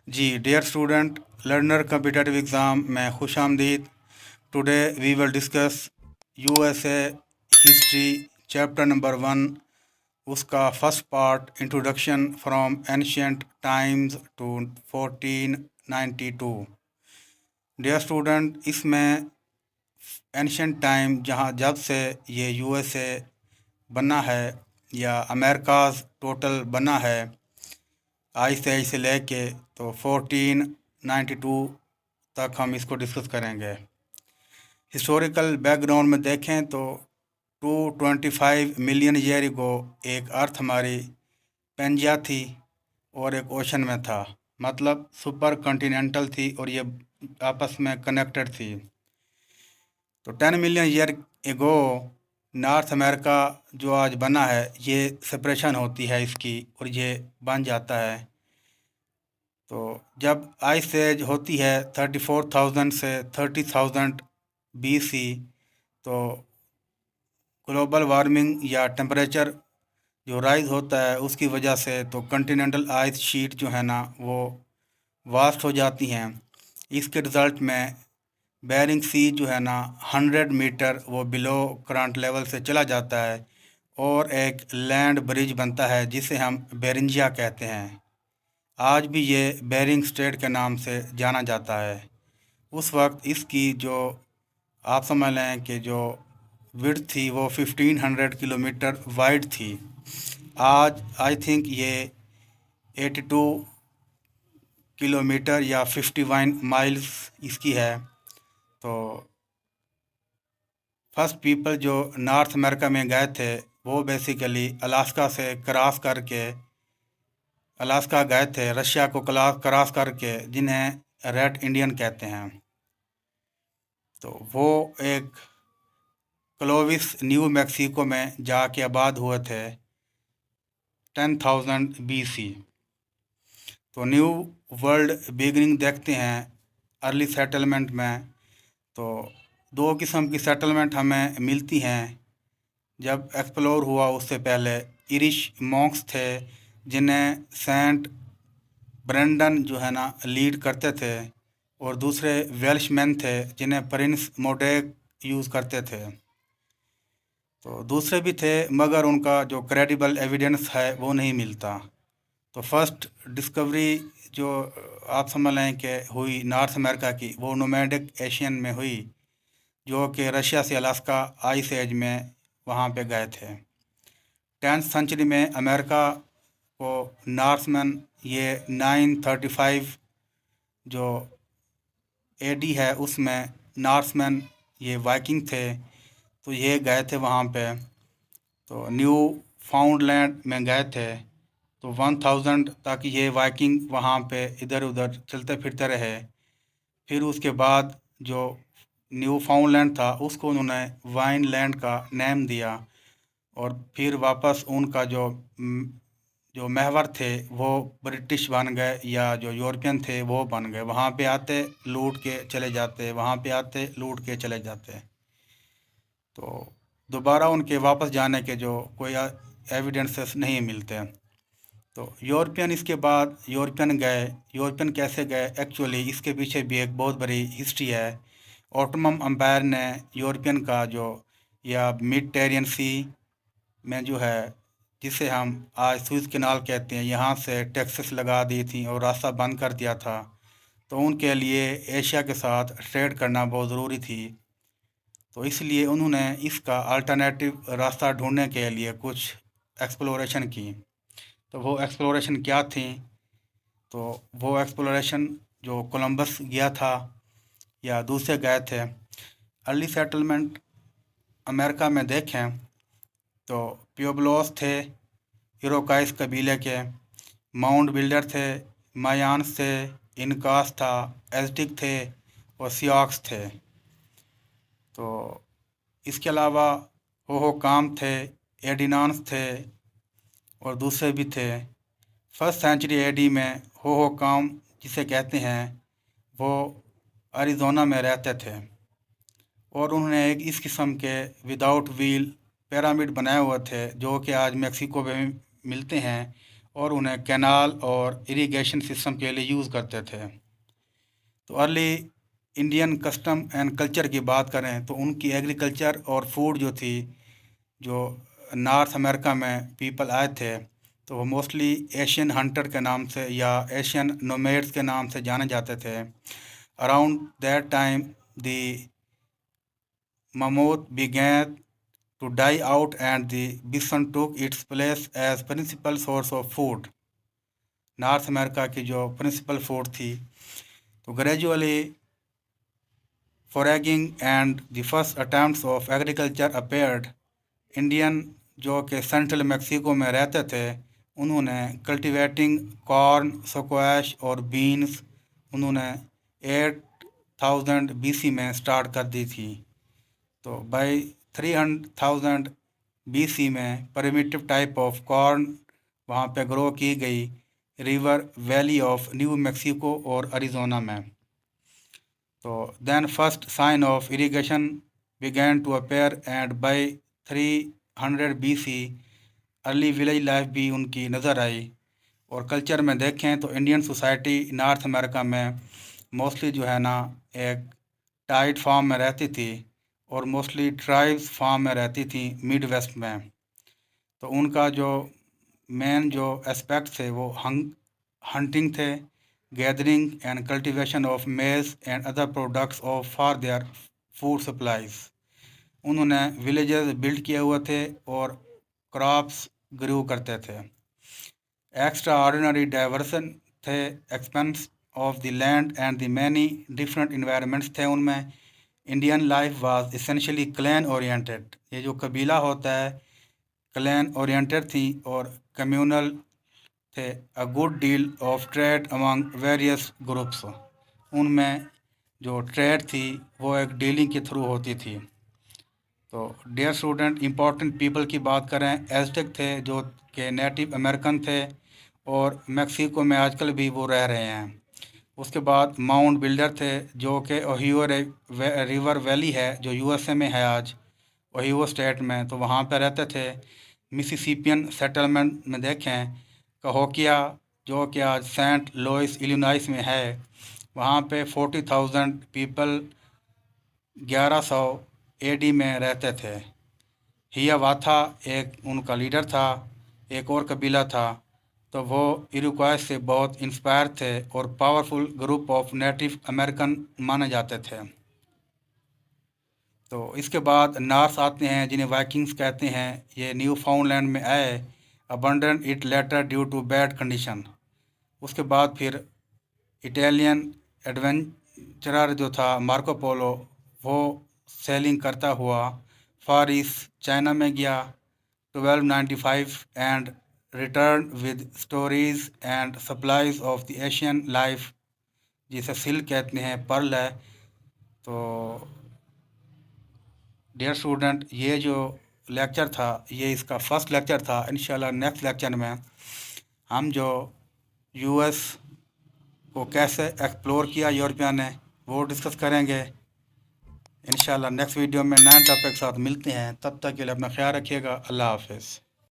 जी dear student, learner competitive exam में खुश आमदीद। Today we will discuss USA history chapter number 1, उसका first part introduction from ancient times to 1492। Dear student, इसमें ancient time जब से ये यूएसए बना है या अमेरिकाज़ टोटल बना है आई से लेके तो 1492 तक हम इसको डिस्कस करेंगे। हिस्टोरिकल बैकग्राउंड में देखें तो 225 मिलियन ईयर को एक अर्थ हमारी पेंजिया थी और एक ओशन में था, मतलब सुपर कॉन्टिनेंटल थी और ये आपस में कनेक्टेड थी। तो 10 million year ago north America जो आज बना है ये सेपरेशन होती है इसकी और ये बन जाता है। तो जब आइस एज होती है 34,000 से 30,000 BC, तो ग्लोबल वार्मिंग या टेम्परेचर जो राइज होता है उसकी वजह से तो कॉन्टिनेंटल आइस शीट जो है ना वो वास्ट हो जाती हैं। इसके रिज़ल्ट में बेरिंग सी जो है ना 100 मीटर वो बिलो करंट लेवल से चला जाता है और एक लैंड ब्रिज बनता है जिसे हम बेरिंजिया कहते हैं। आज भी ये बेरिंग स्ट्रेट के नाम से जाना जाता है। उस वक्त इसकी जो आप समझ लें कि जो विड्थ थी वो 1500 किलोमीटर वाइड थी। आज आई थिंक ये 82 किलोमीटर या 51 माइल्स इसकी है। तो फर्स्ट पीपल जो नॉर्थ अमेरिका में गए थे वो बेसिकली अलास्का से क्रॉस करके अलास्का गए थे, रशिया को क्रॉस करके, जिन्हें रेड इंडियन कहते हैं। तो वो एक क्लोविस न्यू मैक्सिको में जाके आबाद हुए थे 10,000 BC। तो न्यू वर्ल्ड बिगनिंग देखते हैं अर्ली सेटलमेंट में। तो दो किस्म की सेटलमेंट हमें मिलती हैं। जब एक्सप्लोर हुआ उससे पहले इरिश मॉन्क्स थे जिन्हें सेंट ब्रेंडन जो है ना लीड करते थे, और दूसरे वेल्शमैन थे जिन्हें प्रिंस मोडेक यूज़ करते थे। तो दूसरे भी थे मगर उनका जो क्रेडिबल एविडेंस है वो नहीं मिलता। तो फर्स्ट डिस्कवरी जो आप समझ लें कि हुई नॉर्थ अमेरिका की, वो नोमैडिक एशियन में हुई, जो कि रशिया से अलास्का आइस एज में वहाँ पे गए थे। 10th सेंचुरी में अमेरिका को नॉर्थमैन ये 935 जो AD है उसमें नॉर्थमैन ये वाइकिंग थे, तो ये गए थे वहाँ पे। तो न्यू फाउंडलैंड में गए थे। तो 1000 तक ये वाइकिंग वहाँ पे इधर उधर चलते फिरते रहे। फिर उसके बाद जो न्यू फाउंडलैंड था उसको उन्होंने वाइनलैंड का नेम दिया, और फिर वापस उनका जो महवर थे वो ब्रिटिश बन गए या जो यूरोपियन थे वो बन गए। वहाँ पे आते लूट के चले जाते, वहाँ पे आते लूट के चले जाते। तो दोबारा उनके वापस जाने के जो कोई एविडेंसेस नहीं मिलते। तो यूरोपियन इसके बाद यूरोपियन गए। यूरोपियन कैसे गए, एक्चुअली इसके पीछे भी एक बहुत बड़ी हिस्ट्री है। ऑटोमन अम्पायर ने यूरोपियन का जो या मिडटेरियन सी में जो है, जिसे हम आज सुएज़ कैनाल कहते हैं, यहाँ से टैक्सेस लगा दी थी और रास्ता बंद कर दिया था। तो उनके लिए एशिया के साथ ट्रेड करना बहुत ज़रूरी थी। तो इसलिए उन्होंने इसका अल्टरनेटिव रास्ता ढूंढने के लिए कुछ एक्सप्लोरेशन की। तो वो एक्सप्लोरेशन क्या थी? तो वो एक्सप्लोरेशन जो कोलंबस गया था या दूसरे गए थे। अर्ली सेटलमेंट अमेरिका में देखें तो प्यूब्लोस थे इरोकाइस कबीले के, माउंट बिल्डर थे, मायान्स थे, इनकास था, एज़टेक थे और सियाक्स थे। तो इसके अलावा होहोकाम थे, एडिनान्स थे और दूसरे भी थे। फर्स्ट सेंचुरी AD में होहोकाम जिसे कहते हैं वो अरिज़ोना में रहते थे, और उन्होंने एक इस किस्म के विदाउट व्हील पिरामिड बनाए हुए थे जो कि आज मेक्सिको में मिलते हैं और उन्हें कैनाल और इरिगेशन सिस्टम के लिए यूज़ करते थे। तो early Indian custom and culture की बात करें तो उनकी एग्रीकल्चर और फूड जो थी, जो नॉर्थ अमेरिका में पीपल आए थे, तो वो मोस्टली एशियन हंटर के नाम से या एशियन नोमैड्स के नाम से जाने जाते थे। Around that time the mammoth began to die out and the bison took its place as principal source of food। North America की जो प्रिंसिपल फूड थी, तो gradually foraging and the first attempts of agriculture appeared। Indian जो कि central Mexico में रहते थे, उन्होंने कल्टीवेटिंग कॉर्न, स्क्वैश और बीन्स उन्होंने 8000 BC में स्टार्ट कर दी थी। तो बाई 300,000 BC में प्रिमिटिव टाइप ऑफ कॉर्न वहाँ पे ग्रो की गई river valley of new Mexico और अरिजोना में। तो then first sign of irrigation began to appear and by 300 BC early village life भी उनकी नज़र आई। और कल्चर में देखें तो इंडियन सोसाइटी नॉर्थ अमेरिका में मोस्टली जो है ना एक टाइट फार्म में रहती थी और मोस्टली ट्राइब्स फार्म में रहती थी मिड वेस्ट में। तो उनका जो मेन जो एस्पेक्ट थे वो हंटिंग थे, गैदरिंग एंड कल्टीवेशन ऑफ मेज and other products of for their food supplies. उन्होंने विलेजेस बिल्ड किए हुए थे और क्रॉप्स ग्रो करते थे। एक्स्ट्रा ऑर्डिनरी डाइवर्सन थे, expense of the land and the many different environments थे उनमें। Indian life was essentially clan oriented. ये जो कबीला होता है क्लैन ओरिएंटेड थी और कम्यूनल थे। A good deal of trade among various groups. उनमें जो ट्रेड थी वो एक डीलिंग के थ्रू होती थी। तो डियर स्टूडेंट, इम्पोर्टेंट पीपल की बात करें, एज़टेक थे जो कि नेटिव अमेरिकन थे और मैक्सिको में आजकल भी वो रह रहे हैं। उसके बाद माउंट बिल्डर थे जो कि ओहियो रिवर वैली है जो यूएसए में है आज, ओहियो स्टेट में, तो वहाँ पे रहते थे। मिसिसिपियन सेटलमेंट में देखें कहोकिया जो कि आज सेंट लुइस इलिनॉइस में है, वहाँ पे 40,000 पीपल 1100 AD में रहते थे। हियावाथा एक उनका लीडर था। एक और कबीला था, तो वो इरुक्वाय से बहुत इंस्पायर थे और powerful group of native American माने जाते थे। तो इसके बाद नॉर्थ आते हैं जिन्हें वाइकिंग्स कहते हैं। ये न्यू फाउंडलैंड में आए, abandon it later due to bad condition. उसके बाद फिर इटालियन एडवेंचरर जो था मार्को पोलो, वो सेलिंग करता हुआ फार ईस्ट चाइना में गया 1295 and return with stories and supplies of the Asian life, जिसे सिल्क कहते हैं, पर्ल है। तो डियर स्टूडेंट, ये जो लेक्चर था ये इसका फर्स्ट लेक्चर था। इंशाल्लाह नेक्स्ट लेक्चर में हम जो यूएस को कैसे एक्सप्लोर किया यूरोपियन ने वो डिस्कस करेंगे। इंशाल्लाह नेक्स्ट वीडियो में नए टॉपिक के साथ मिलते हैं। तब तक के लिए अपना ख्याल रखिएगा। अल्लाह हाफिज़।